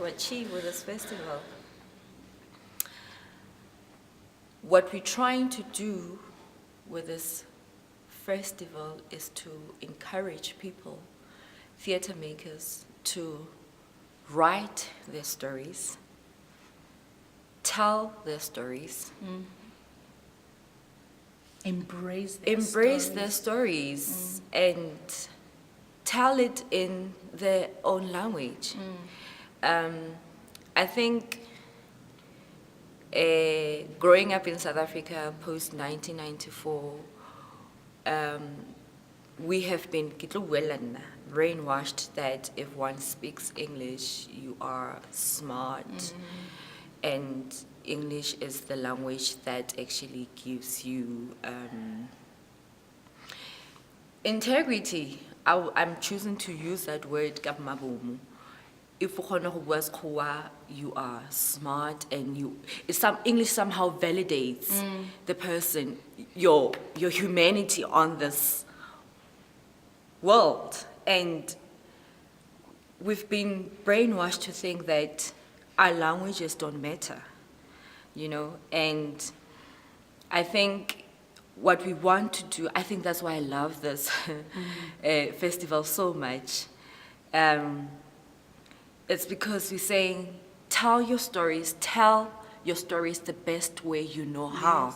to achieve with this festival? What we're trying to do with this festival is to encourage people, theatre makers, to write their stories, tell their stories, embrace their stories, and tell it in their own language. I think growing up in South Africa post 1994, we have been brainwashed that if one speaks English, you are smart, and English is the language that actually gives you integrity. I'm choosing to use that word, Kamagu. If you are smart, and English somehow validates the person, your humanity on this world. And we've been brainwashed to think that our languages don't matter, and I think what we want to do, I think that's why I love this festival so much. It's because we're saying, tell your stories the best way you know how.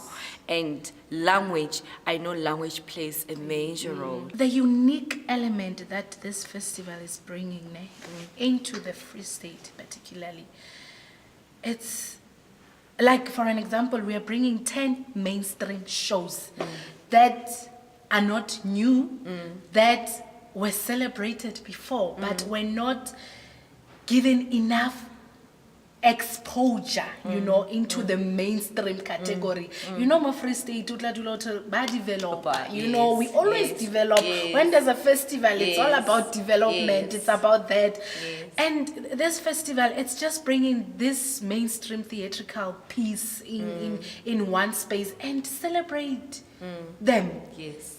And language, I know language plays a major role. The unique element that this festival is bringing into the Free State particularly, it's like, for an example, we are bringing 10 mainstream shows that are not new, that were celebrated before, but were not given enough exposure, into the mainstream category. More Free State, develop. We always develop. When there's a festival, it's all about development. It's about that. And this festival, it's just bringing this mainstream theatrical piece in one space and celebrate them,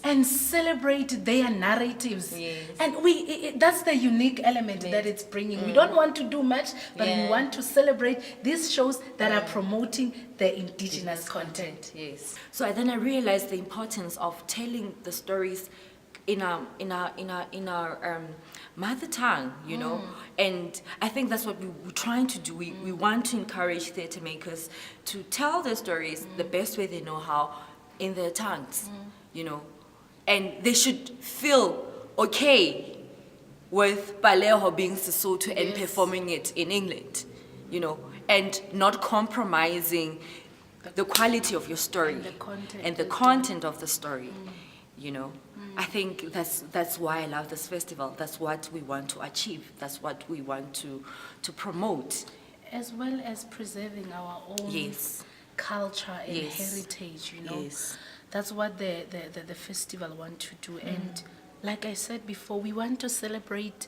and celebrate their narratives, and that's the unique element that it's bringing. We don't want to do much, but we want to celebrate these shows that are promoting the indigenous content. So then I realized the importance of telling the stories in our mother tongue, and I think that's what we're trying to do. We want to encourage theatre makers to tell their stories the best way they know how, in their tongues, and they should feel okay with Baleho being Sesotho and performing it in England, and not compromising the quality of your story and the content of the story, I think that's why I love this festival. That's what we want to achieve. That's what we want to promote, as well as preserving our own culture and heritage. That's what the festival want to do. And like I said before, we want to celebrate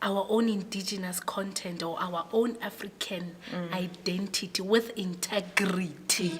our own indigenous content, or our own African identity with integrity,